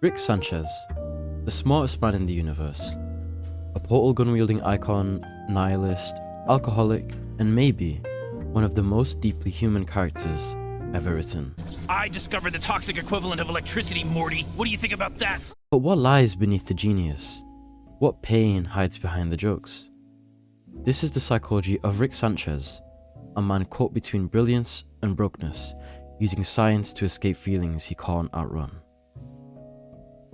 Rick Sanchez, the smartest man in the universe, a portal gun-wielding icon, nihilist, alcoholic, and maybe one of the most deeply human characters ever written. I discovered the toxic equivalent of electricity, Morty. What do you think about that? But what lies beneath the genius? What pain hides behind the jokes? This is the psychology of Rick Sanchez, a man caught between brilliance and brokenness, using science to escape feelings he can't outrun.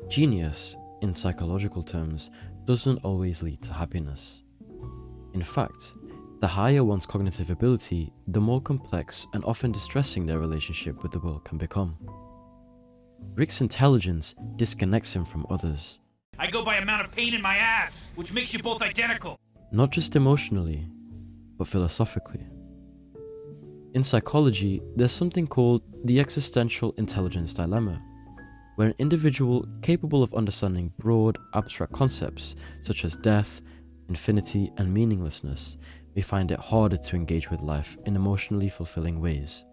Genius, in psychological terms, doesn't always lead to happiness. In fact, the higher one's cognitive ability, the more complex and often distressing their relationship with the world can become. Rick's intelligence disconnects him from others. I go by amount of pain in my ass, which makes you both identical. Not just emotionally, but philosophically. In psychology, there's something called the existential intelligence dilemma, where an individual capable of understanding broad, abstract concepts such as death, infinity, and meaninglessness may find it harder to engage with life in emotionally fulfilling ways.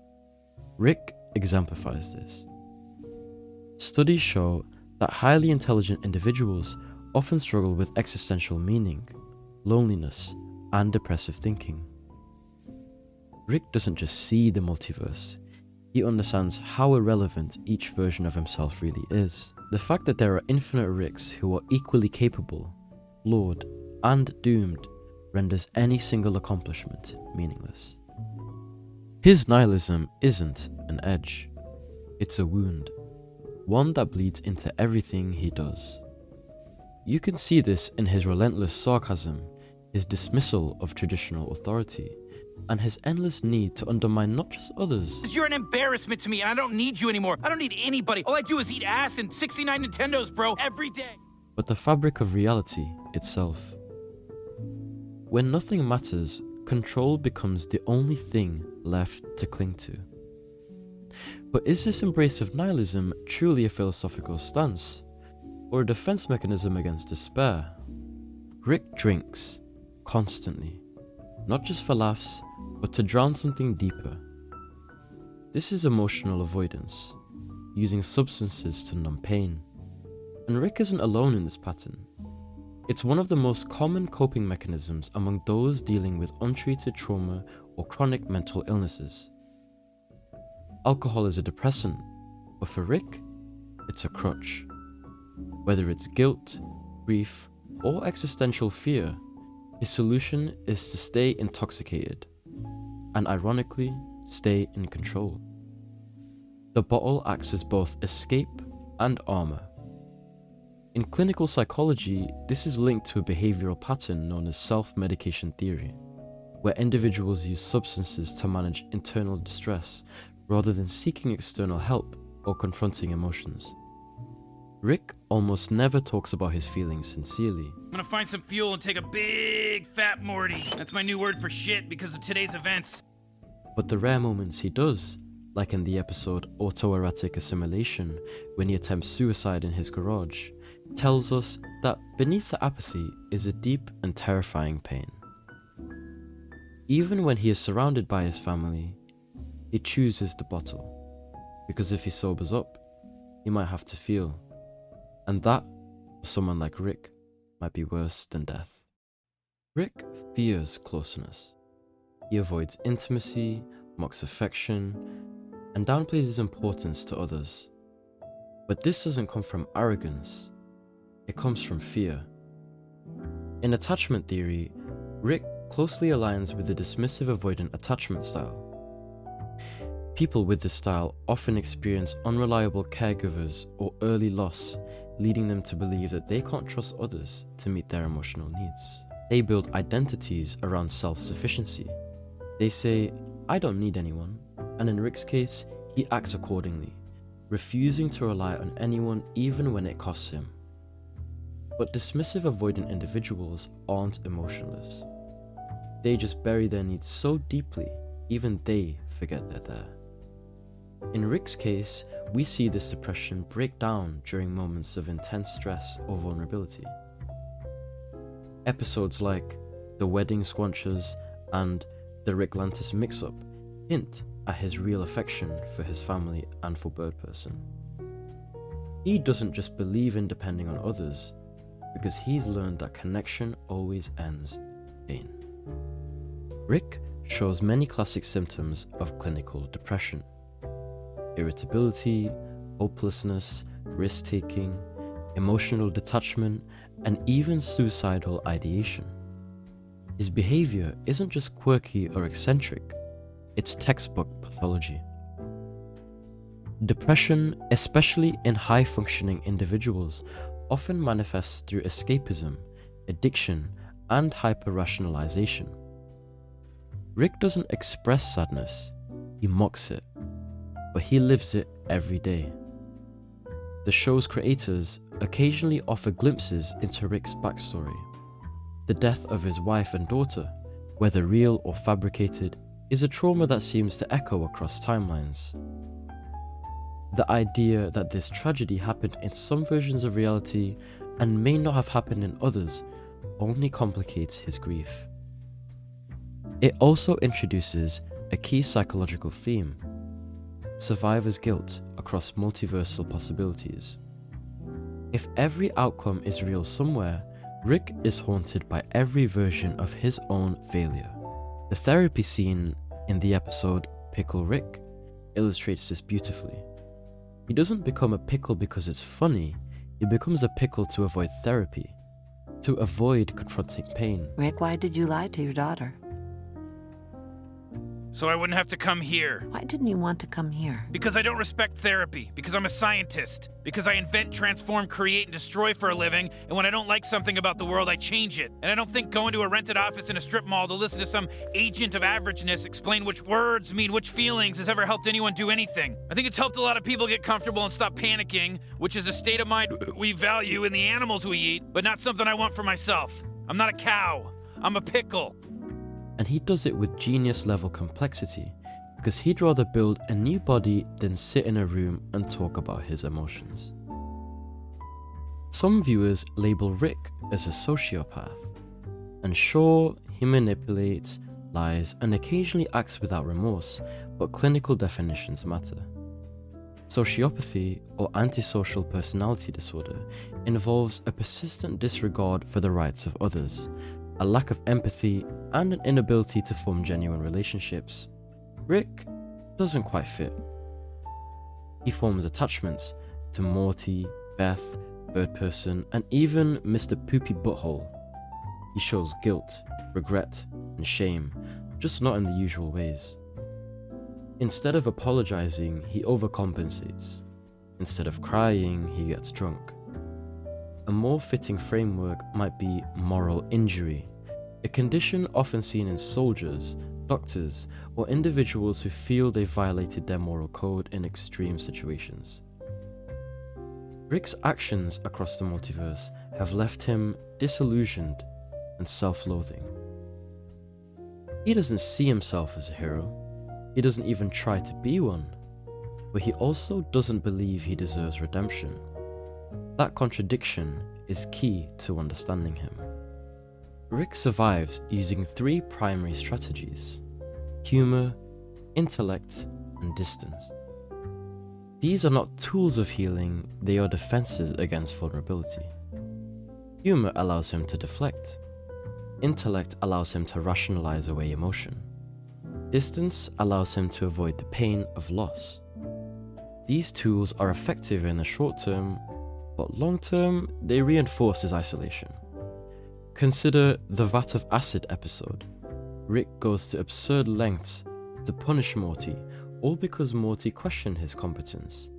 Rick exemplifies this. Studies show that highly intelligent individuals often struggle with existential meaning, loneliness, and depressive thinking. Rick doesn't just see the multiverse, he understands how irrelevant each version of himself really is. The fact that there are infinite Ricks who are equally capable, flawed, and doomed renders any single accomplishment meaningless. His nihilism isn't an edge, it's a wound, one that bleeds into everything he does. You can see this in his relentless sarcasm, his dismissal of traditional authority, and his endless need to undermine not just others. You're an embarrassment to me, and I don't need you anymore. I don't need anybody. All I do is eat ass and 69 Nintendos, bro, every day. But the fabric of reality itself. When nothing matters, control becomes the only thing left to cling to. But is this embrace of nihilism truly a philosophical stance, or a defense mechanism against despair? Rick drinks, constantly, not just for laughs, but to drown something deeper. This is emotional avoidance, using substances to numb pain. And Rick isn't alone in this pattern. It's one of the most common coping mechanisms among those dealing with untreated trauma or chronic mental illnesses. Alcohol is a depressant, but for Rick, it's a crutch. Whether it's guilt, grief, or existential fear, his solution is to stay intoxicated, and ironically, stay in control. The bottle acts as both escape and armor. In clinical psychology, this is linked to a behavioral pattern known as self-medication theory, where individuals use substances to manage internal distress rather than seeking external help or confronting emotions. Rick almost never talks about his feelings sincerely. I'm gonna find some fuel and take a big fat Morty. That's my new word for shit because of today's events. But the rare moments he does, like in the episode Autoerotic Assimilation, when he attempts suicide in his garage, tells us that beneath the apathy is a deep and terrifying pain. Even when he is surrounded by his family, he chooses the bottle, because if he sobers up, he might have to feel. And that, for someone like Rick, might be worse than death. Rick fears closeness. He avoids intimacy, mocks affection, and downplays his importance to others. But this doesn't come from arrogance, it comes from fear. In attachment theory, Rick closely aligns with the dismissive avoidant attachment style. People with this style often experience unreliable caregivers or early loss, leading them to believe that they can't trust others to meet their emotional needs. They build identities around self-sufficiency. They say, I don't need anyone, and in Rick's case, he acts accordingly, refusing to rely on anyone even when it costs him. But dismissive avoidant individuals aren't emotionless. They just bury their needs so deeply, even they forget they're there. In Rick's case, we see this depression break down during moments of intense stress or vulnerability. Episodes like the wedding squanches and the Rick Lantis mix-up hint at his real affection for his family and for Bird Person. He doesn't just believe in depending on others, because he's learned that connection always ends in pain. Rick shows many classic symptoms of clinical depression: irritability, hopelessness, risk-taking, emotional detachment, and even suicidal ideation. His behavior isn't just quirky or eccentric, it's textbook pathology. Depression, especially in high-functioning individuals, often manifests through escapism, addiction, and hyper-rationalization. Rick doesn't express sadness, he mocks it, but he lives it every day. The show's creators occasionally offer glimpses into Rick's backstory. The death of his wife and daughter, whether real or fabricated, is a trauma that seems to echo across timelines. The idea that this tragedy happened in some versions of reality and may not have happened in others only complicates his grief. It also introduces a key psychological theme: survivor's guilt across multiversal possibilities. If every outcome is real somewhere, Rick is haunted by every version of his own failure. The therapy scene in the episode Pickle Rick illustrates this beautifully. He doesn't become a pickle because it's funny, he becomes a pickle to avoid therapy, to avoid confronting pain. Rick, why did you lie to your daughter? So I wouldn't have to come here. Why didn't you want to come here? Because I don't respect therapy. Because I'm a scientist. Because I invent, transform, create, and destroy for a living, and when I don't like something about the world, I change it. And I don't think going to a rented office in a strip mall to listen to some agent of averageness explain which words mean which feelings has ever helped anyone do anything. I think it's helped a lot of people get comfortable and stop panicking, which is a state of mind we value in the animals we eat, but not something I want for myself. I'm not a cow. I'm a pickle. And he does it with genius-level complexity, because he'd rather build a new body than sit in a room and talk about his emotions. Some viewers label Rick as a sociopath, and sure, he manipulates, lies, and occasionally acts without remorse, but clinical definitions matter. Sociopathy, or antisocial personality disorder, involves a persistent disregard for the rights of others, a lack of empathy, and an inability to form genuine relationships. Rick doesn't quite fit. He forms attachments to Morty, Beth, Bird Person, and even Mr. Poopy Butthole. He shows guilt, regret, and shame, just not in the usual ways. Instead of apologizing, he overcompensates. Instead of crying, he gets drunk. A more fitting framework might be moral injury, a condition often seen in soldiers, doctors, or individuals who feel they violated their moral code in extreme situations. Rick's actions across the multiverse have left him disillusioned and self-loathing. He doesn't see himself as a hero, he doesn't even try to be one, but he also doesn't believe he deserves redemption. That contradiction is key to understanding him. Rick survives using three primary strategies: humor, intellect, and distance. These are not tools of healing, they are defenses against vulnerability. Humor allows him to deflect. Intellect allows him to rationalize away emotion. Distance allows him to avoid the pain of loss. These tools are effective in the short term, but long term, they reinforce his isolation. Consider the vat of acid episode. Rick goes to absurd lengths to punish Morty, all because Morty questioned his competence.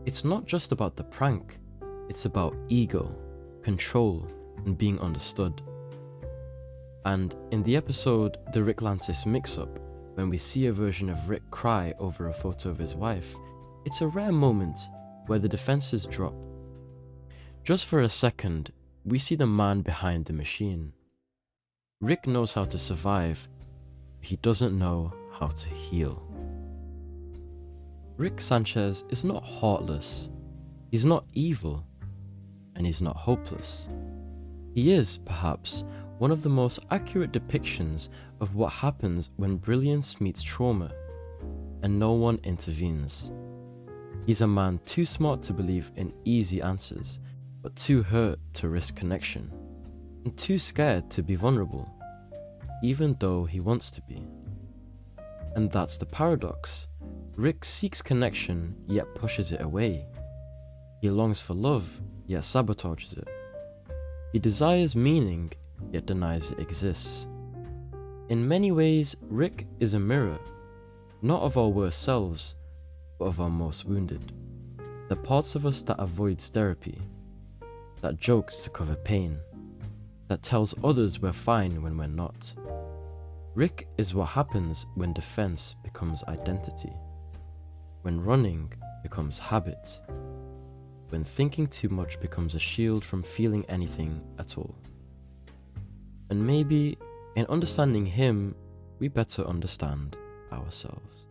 It's not just about the prank, it's about ego, control, and being understood. And in the episode The Rick Lantis Mix-Up, when we see a version of Rick cry over a photo of his wife, it's a rare moment where the defenses drop. Just for a second, we see the man behind the machine. Rick knows how to survive, he doesn't know how to heal. Rick Sanchez is not heartless, he's not evil, and he's not hopeless. He is, perhaps, one of the most accurate depictions of what happens when brilliance meets trauma, and no one intervenes. He's a man too smart to believe in easy answers, but too hurt to risk connection, and too scared to be vulnerable, even though he wants to be. And that's the paradox. Rick seeks connection, yet pushes it away. He longs for love, yet sabotages it. He desires meaning, yet denies it exists. In many ways, Rick is a mirror, not of our worst selves, but of our most wounded. The parts of us that avoids therapy, that jokes to cover pain, that tells others we're fine when we're not. Rick is what happens when defense becomes identity, when running becomes habit, when thinking too much becomes a shield from feeling anything at all. And maybe, in understanding him, we better understand ourselves.